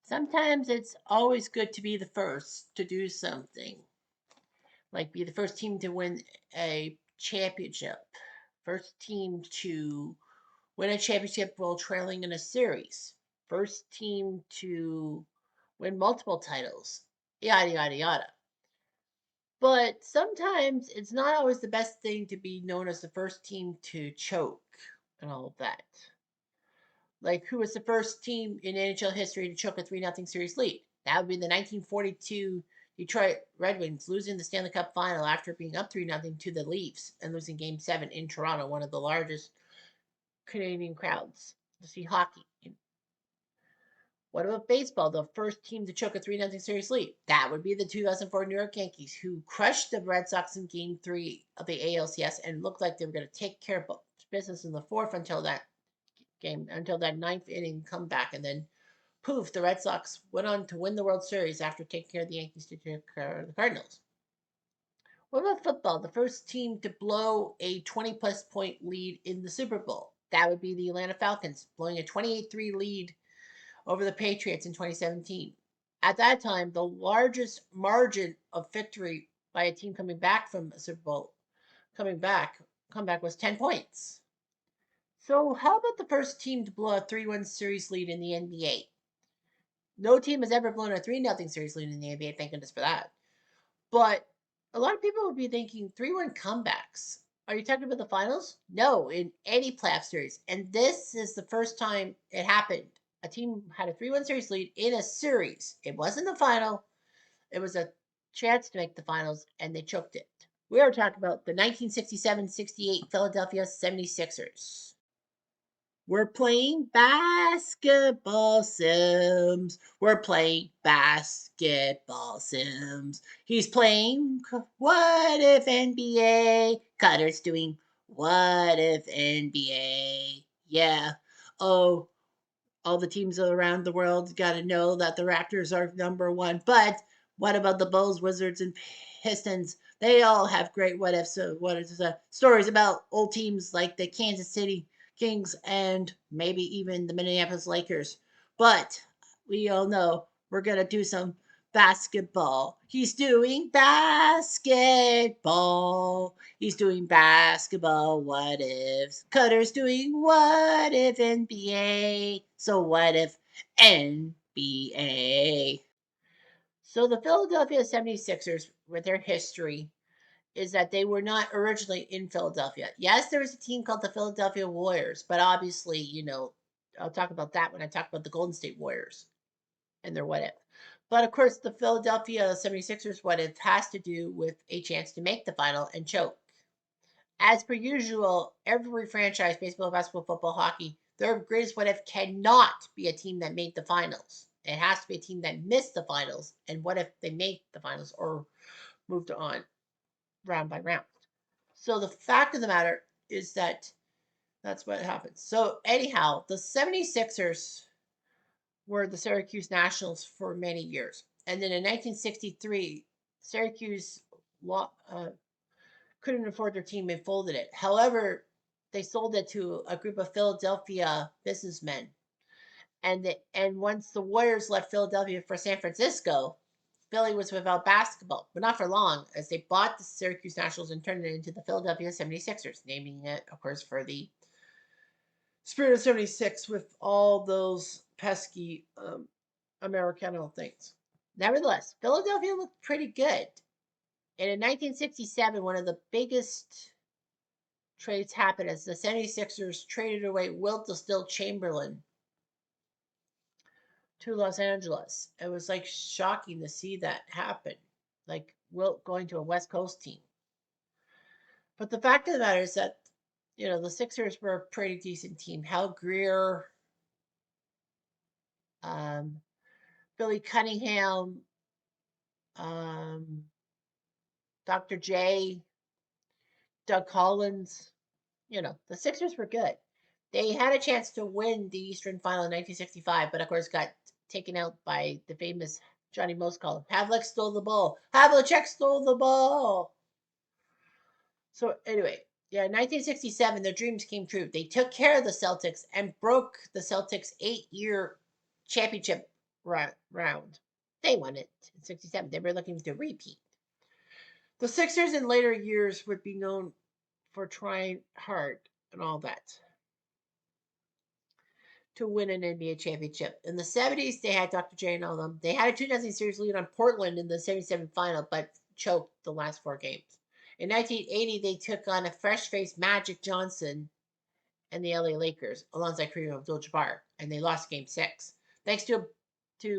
Sometimes it's always good to be the first to do something, like be the first team to win a championship, first team to win a championship while trailing in a series, first team to win multiple titles, yada, yada, yada. But sometimes it's not always the best thing to be known as the first team to choke and all of that. Like, who was the first team in NHL history to choke a 3-0 series lead? That would be the 1942 Detroit Red Wings, losing the Stanley Cup final after being up 3-0 to the Leafs and losing Game 7 in Toronto, one of the largest Canadian crowds to see hockey. What about baseball? The first team to choke a 3-0 series lead. That would be the 2004 New York Yankees, who crushed the Red Sox in Game 3 of the ALCS and looked like they were going to take care of business in the fourth until that game, until that ninth inning comeback. And then, poof, the Red Sox went on to win the World Series after taking care of the Yankees to take care of the Cardinals. What about football? The first team to blow a 20-plus point lead in the Super Bowl. That would be the Atlanta Falcons, blowing a 28-3 lead over the Patriots in 2017. At that time, the largest margin of victory by a team coming back from a Super Bowl comeback was 10 points. So, how about the first team to blow a 3-1 series lead in the NBA? No team has ever blown a 3-0 series lead in the NBA, thank goodness for that. But a lot of people would be thinking 3-1 comebacks. Are you talking about the finals? No, in any playoff series. And this is the first time it happened. A team had a 3-1 series lead in a series. It wasn't the final, it was a chance to make the finals, and they choked it. We are talking about the 1967-68 Philadelphia 76ers. We're playing basketball sims. We're playing basketball sims. He's playing What If NBA. Cutter's doing What If NBA. Yeah. Oh, all the teams around the world got to know that the Raptors are number one. But what about the Bulls, Wizards, and Pistons? They all have great stories about old teams like the Kansas City Kings and maybe even the Minneapolis Lakers. But we all know we're gonna do some basketball. He's doing basketball. He's doing basketball. What if Cutter's doing what if NBA? So what if NBA? So the Philadelphia 76ers, with their history, is that they were not originally in Philadelphia. Yes, there was a team called the Philadelphia Warriors, but obviously, I'll talk about that when I talk about the Golden State Warriors and their what if. But of course, the Philadelphia 76ers what if has to do with a chance to make the final and choke. As per usual, every franchise, baseball, basketball, football, hockey, their greatest what if cannot be a team that made the finals. It has to be a team that missed the finals. And what if they made the finals or moved on round by round? So the fact of the matter is that that's what happens. So, anyhow, the 76ers were the Syracuse Nationals for many years. And then in 1963, Syracuse couldn't afford their team and folded it. However, they sold it to a group of Philadelphia businessmen. And once the Warriors left Philadelphia for San Francisco, Philly was without basketball, but not for long, as they bought the Syracuse Nationals and turned it into the Philadelphia 76ers, naming it, of course, for the Spirit of 76 with all those pesky Americano things. Nevertheless, Philadelphia looked pretty good. And in 1967, one of the biggest trades happened as the 76ers traded away Wilt the Still Chamberlain to Los Angeles. It was like shocking to see that happen. Like Wilt going to a West Coast team. But the fact of the matter is that, the Sixers were a pretty decent team. Hal Greer, um, Billy Cunningham, um, Dr. J, Doug Collins. The Sixers were good. They had a chance to win the Eastern Final in 1965, but of course got taken out by the famous Johnny Moskal. Havlicek stole the ball. Havlicek stole the ball. So anyway, yeah, 1967, their dreams came true. They took care of the Celtics and broke the Celtics' 8-year championship round. They won it in 67. They were looking to repeat. The Sixers in later years would be known for trying hard and all that to win an NBA championship. In the 70s, they had Dr. J and all them. They had a 2-0 series lead on Portland in the 77 final, but choked the last 4 games. In 1980, they took on a fresh-faced Magic Johnson and the LA Lakers alongside Kareem Abdul-Jabbar, and they lost Game 6. Thanks to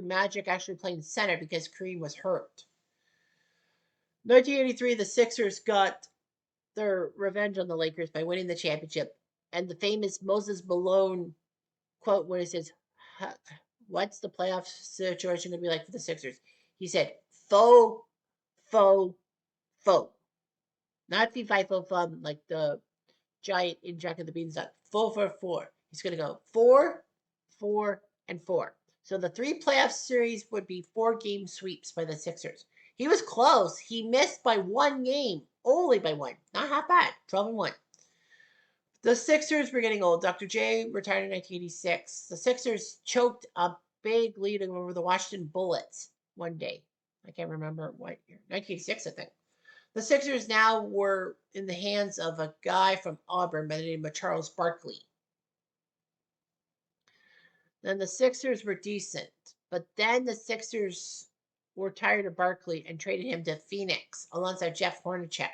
Magic actually playing center because Kareem was hurt. 1983, the Sixers got their revenge on the Lakers by winning the championship, and the famous Moses Malone quote when he says, "What's the playoff situation going to be like for the Sixers?" He said, "Faux, faux, faux." Not fee fi fo fum like the giant in Jack of the Beanstalk. 4 for 4. He's going to go 4, 4, and 4. So the 3 playoff series would be 4-game sweeps by the Sixers. He was close. He missed by 1 game, only by 1. Not half bad. 12-1. The Sixers were getting old. Dr. J retired in 1986. The Sixers choked a big lead over the Washington Bullets one day. I can't remember what year. 1986, I think. The Sixers now were in the hands of a guy from Auburn by the name of Charles Barkley. Then the Sixers were decent, but then the Sixers were tired of Barkley and traded him to Phoenix alongside Jeff Hornacek.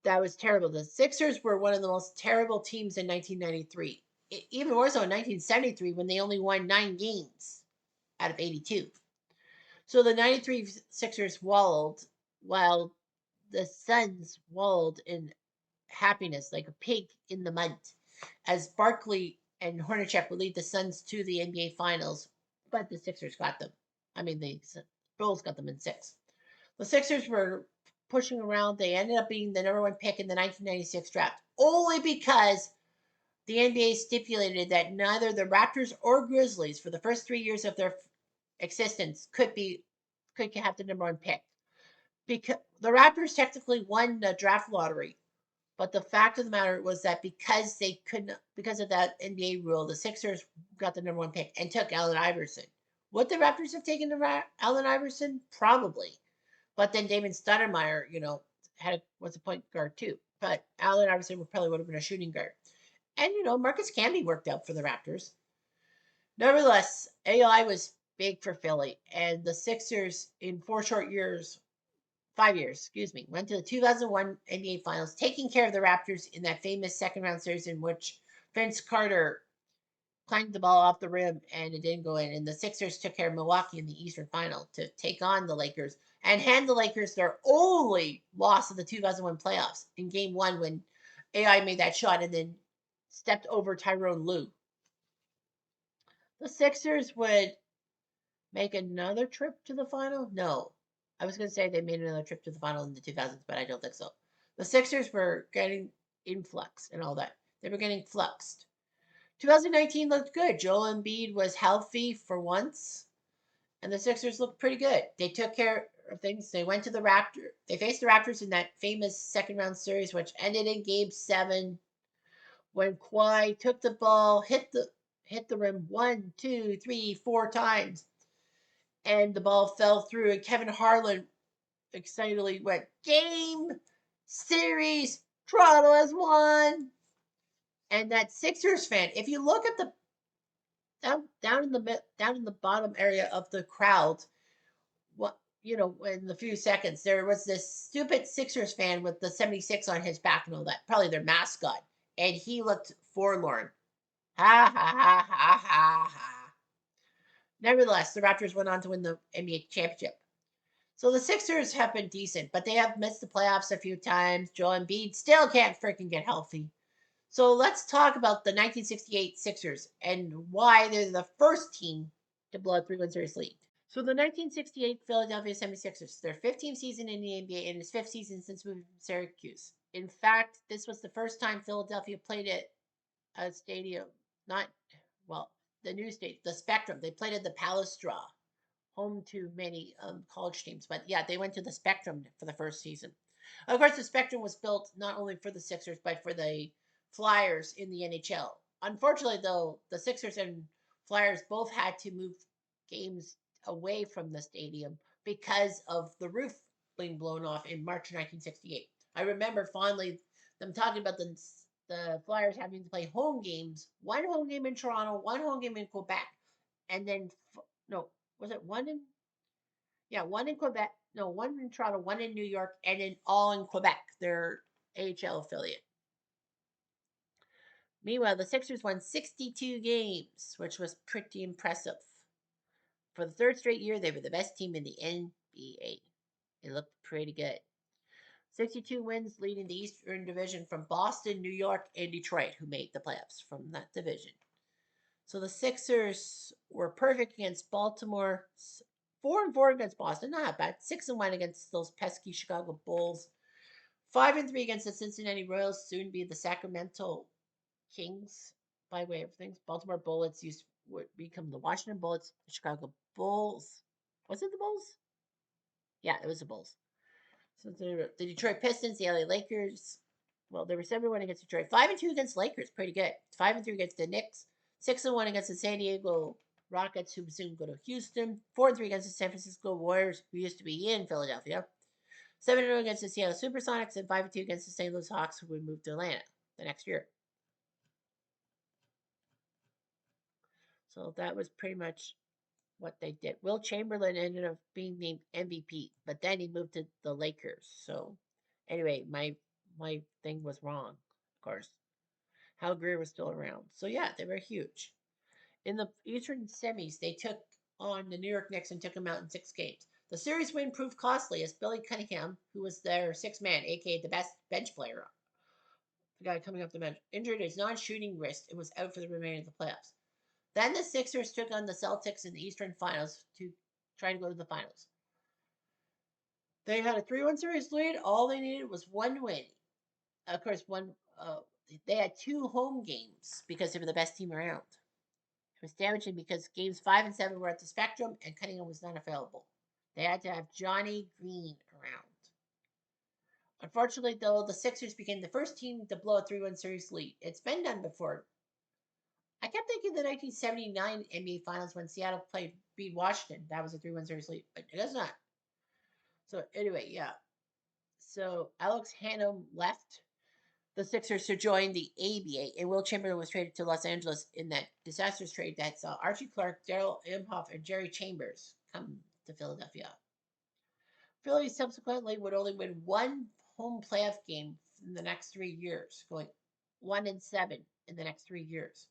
That was terrible. The Sixers were one of the most terrible teams in 1993. Even more so in 1973 when they only won 9 games out of 82. So the 93 Sixers wallowed while the Suns wallowed in happiness like a pig in the mud as Barkley and Hornacek would lead the Suns to the NBA Finals, but the Sixers got them. I mean, the Bulls got them in 6. The Sixers were pushing around. They ended up being the #1 pick in the 1996 draft, only because the NBA stipulated that neither the Raptors or Grizzlies, for the first 3 years of their existence, could have the #1 pick. Because the Raptors technically won the draft lottery, but the fact of the matter was that because of that NBA rule, the Sixers got the #1 pick and took Allen Iverson. Would the Raptors have taken Allen Iverson? Probably. But then David Stoudemire, was a point guard too. But Allen Iverson probably would have been a shooting guard. And, Marcus Camby worked out for the Raptors. Nevertheless, AI was big for Philly. And the Sixers, in 5 years, went to the 2001 NBA Finals, taking care of the Raptors in that famous second round series in which Vince Carter clanked the ball off the rim and it didn't go in. And the Sixers took care of Milwaukee in the Eastern Final to take on the Lakers and hand the Lakers their only loss of the 2001 playoffs in Game 1 when AI made that shot and then stepped over Tyrone Lue. The Sixers would make another trip to the final? No. I was going to say they made another trip to the final in the 2000s, but I don't think so. The Sixers were getting influx and all that. They were getting fluxed. 2019 looked good. Joel Embiid was healthy for once, and the Sixers looked pretty good. They took care of things. They went to the Raptors. They faced the Raptors in that famous second round series, which ended in Game 7 when Kawhi took the ball, hit the rim 1, 2, 3, 4 times, and the ball fell through. And Kevin Harlan excitedly went, "Game, series, Toronto has won." And that Sixers fan, if you look at the down in the bottom area of the crowd, in the few seconds, there was this stupid Sixers fan with the 76 on his back and all that, probably their mascot, and he looked forlorn. Ha ha ha ha ha ha. Nevertheless, the Raptors went on to win the NBA championship. So the Sixers have been decent, but they have missed the playoffs a few times. Joel Embiid still can't freaking get healthy. So let's talk about the 1968 Sixers and why they're the first team to blow a 3-1 series lead. So the 1968 Philadelphia 76ers, their 15th season in the NBA and his 5th season since moving from Syracuse. In fact, this was the first time Philadelphia played at a stadium, the new stadium, the Spectrum. They played at the Palestra, home to many college teams. But yeah, they went to the Spectrum for the first season. Of course, the Spectrum was built not only for the Sixers, but for the Flyers in the NHL. Unfortunately, though, the Sixers and Flyers both had to move games away from the stadium because of the roof being blown off in March 1968. I remember fondly them talking about the Flyers having to play home games, one home game in Toronto, one home game in Quebec, and then no, was it one in one in Quebec, no, one in Toronto, one in New York, and then all in Quebec, their AHL affiliate. Meanwhile, the Sixers won 62 games, which was pretty impressive. For the third straight year, they were the best team in the NBA. It looked pretty good. 62 wins, leading the Eastern Division from Boston, New York, and Detroit, who made the playoffs from that division. So the Sixers were perfect against Baltimore, 4-4 against Boston, not bad. 6-1 against those pesky Chicago Bulls. 5-3 against the Cincinnati Royals, soon to be the Sacramento Kings by way of things. Baltimore Bullets would become the Washington Bullets, the Chicago Bulls. Was it the Bulls? Yeah, it was the Bulls. So the Detroit Pistons, the LA Lakers. Well, they were 7-1 against Detroit. 5-2 against Lakers, pretty good. 5-3 against the Knicks. 6-1 against the San Diego Rockets, who soon go to Houston. 4-3 against the San Francisco Warriors, who used to be in Philadelphia. 7-0 against the Seattle Supersonics, and 5-2 against the St. Louis Hawks, who would move to Atlanta the next year. So that was pretty much what they did. Will Chamberlain ended up being named MVP, but then he moved to the Lakers. So anyway, my thing was wrong, of course. Hal Greer was still around. So yeah, they were huge. In the Eastern semis, they took on the New York Knicks and took them out in 6 games. The series win proved costly as Billy Cunningham, who was their sixth man, aka the best bench player, the guy coming off the bench, injured his non-shooting wrist and was out for the remainder of the playoffs. Then the Sixers took on the Celtics in the Eastern Finals to try to go to the finals. They had a 3-1 series lead. All they needed was one win. Of course, they had 2 home games because they were the best team around. It was damaging because games 5 and 7 were at the Spectrum and Cunningham was not available. They had to have Johnny Green around. Unfortunately, though, the Sixers became the first team to blow a 3-1 series lead. It's been done before. I kept thinking the 1979 NBA Finals when Seattle beat Washington. That was a 3-1 series lead, but it is not. So anyway, yeah. So Alex Hannum left the Sixers to join the ABA, and Will Chamberlain was traded to Los Angeles in that disastrous trade that saw Archie Clark, Daryl Imhoff, and Jerry Chambers come to Philadelphia. Philly subsequently would only win one home playoff game in the next 3 years, going 1-7 in the next 3 years.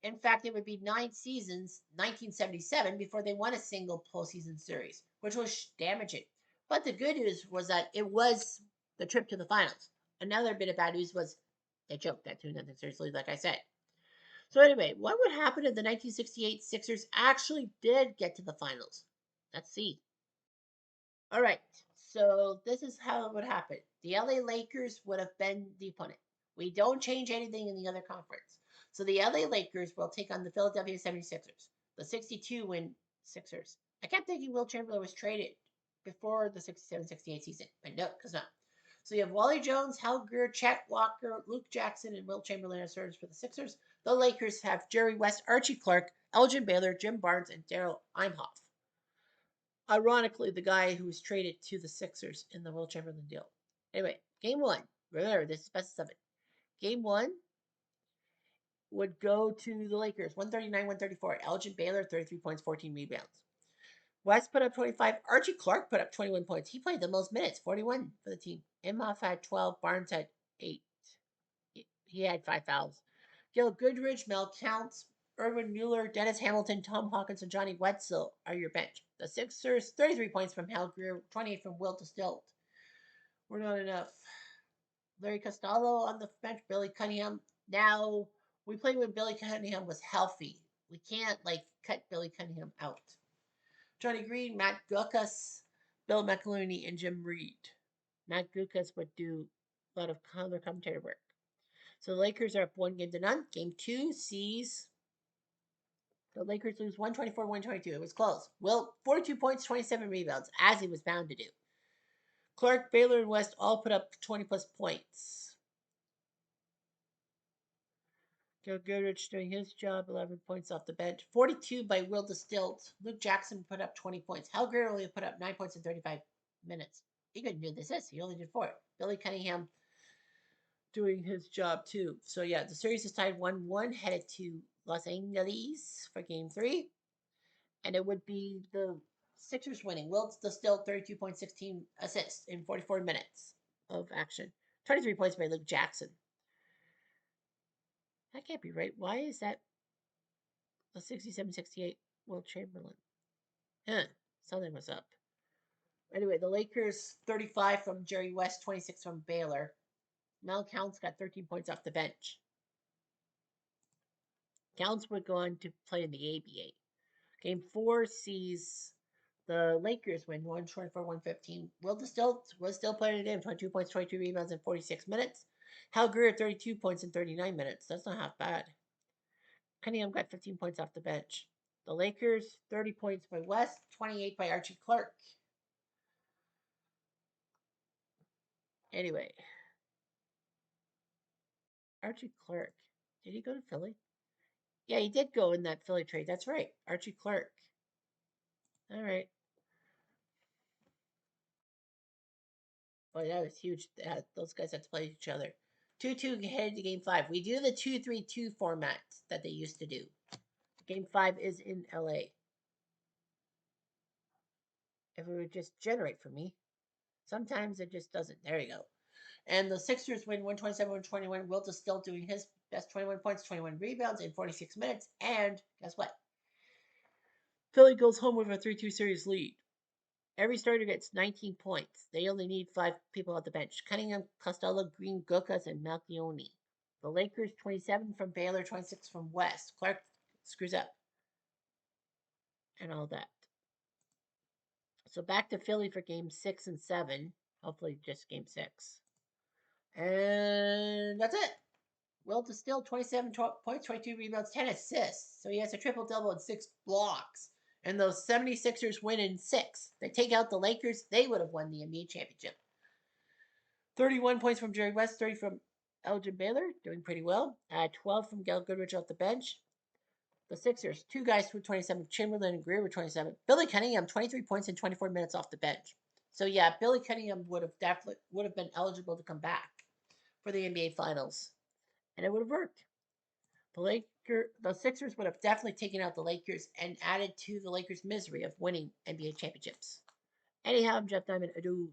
In fact, it would be 9 seasons, 1977, before they won a single postseason series, which was damaging. But the good news was that it was the trip to the finals. Another bit of bad news was they choked that 2-0 series lead, like I said. So anyway, what would happen if the 1968 Sixers actually did get to the finals? Let's see. All right, so this is how it would happen. The LA Lakers would have been the opponent. We don't change anything in the other conference. So the LA Lakers will take on the Philadelphia 76ers, the 62 win Sixers. I kept thinking Will Chamberlain was traded before the 67-68 season, but no, because not. So you have Wally Jones, Hal Greer, Chet Walker, Luke Jackson, and Will Chamberlain as starters for the Sixers. The Lakers have Jerry West, Archie Clark, Elgin Baylor, Jim Barnes, and Daryl Imhoff. Ironically, the guy who was traded to the Sixers in the Will Chamberlain deal. Anyway, game 1. Remember, this is best of 7. Game 1 would go to the Lakers, 139-134. Elgin Baylor, 33 points, 14 rebounds. West put up 25. Archie Clark put up 21 points. He played the most minutes, 41 for the team. Imhoff had 12. Barnes had 8. He had 5 fouls. Gil Goodrich, Mel Counts, Erwin Mueller, Dennis Hamilton, Tom Hawkins, and Johnny Wetzel are your bench. The Sixers, 33 points from Hal Greer, 28 from Will Distilt. We're not enough. Larry Costello on the bench, Billy Cunningham. Now, we played when Billy Cunningham was healthy. We can't, cut Billy Cunningham out. Johnny Green, Matt Gukas, Bill McElrooney, and Jim Reed. Matt Gukas would do a lot of color commentary work. So the Lakers are up 1-0. Game 2 sees the Lakers lose 124-122. It was close. Will, 42 points, 27 rebounds, as he was bound to do. Clark, Baylor, and West all put up 20-plus points. Gil Goodrich doing his job, 11 points off the bench. 42 by Will Distilled. Luke Jackson put up 20 points. Hal Greer only put up 9 points in 35 minutes. He couldn't do this. He only did 4. Billy Cunningham doing his job too. So yeah, the series is tied 1-1, headed to Los Angeles for game 3. And it would be the Sixers winning. Will Distilled 32.16 assists in 44 minutes of action. 23 points by Luke Jackson. That can't be right. Why is that a 67-68 Will Chamberlain? Huh. Something was up. Anyway, the Lakers 35 from Jerry West, 26 from Baylor. Mel Counts got 13 points off the bench. Counts would go on to play in the ABA. Game 4 sees the Lakers win 124-115. Will Distill was still playing the game, 22 points, 22 rebounds in 46 minutes. Hal Greer 32 points in 39 minutes. That's not half bad. Cunningham got 15 points off the bench. The Lakers 30 points by West, 28 by Archie Clark. Anyway, Archie Clark. Did he go to Philly? Yeah, he did go in that Philly trade. That's right. Archie Clark. All right. Boy, that was huge. Those guys had to play each other. 2-2 headed to game 5. We do the 2-3-2 format that they used to do. Game 5 is in LA. If it would just generate for me. Sometimes it just doesn't. There you go. And the Sixers win 127-121. Wilt is still doing his best, 21 points, 21 rebounds in 46 minutes. And guess what? Philly goes home with a 3-2 series lead. Every starter gets 19 points. They only need 5 people at the bench. Cunningham, Costello, Green, Gokas, and Malchione. The Lakers, 27 from Baylor, 26 from West. Clark screws up. And all that. So back to Philly for game 6 and 7. Hopefully just game 6. And that's it. Wilt is still 27 points, 22 rebounds, 10 assists. So he has a triple-double and 6 blocks. And those 76ers win in 6. They take out the Lakers, they would have won the NBA championship. 31 points from Jerry West, 30 from Elgin Baylor, doing pretty well. 12 from Gail Goodrich off the bench. The Sixers, 2 guys with 27, Chamberlain and Greer with 27. Billy Cunningham, 23 points in 24 minutes off the bench. So yeah, Billy Cunningham would have been eligible to come back for the NBA Finals, and it would have worked. The Sixers would have definitely taken out the Lakers and added to the Lakers' misery of winning NBA championships. Anyhow, I'm Jeff Diamond. Adieu.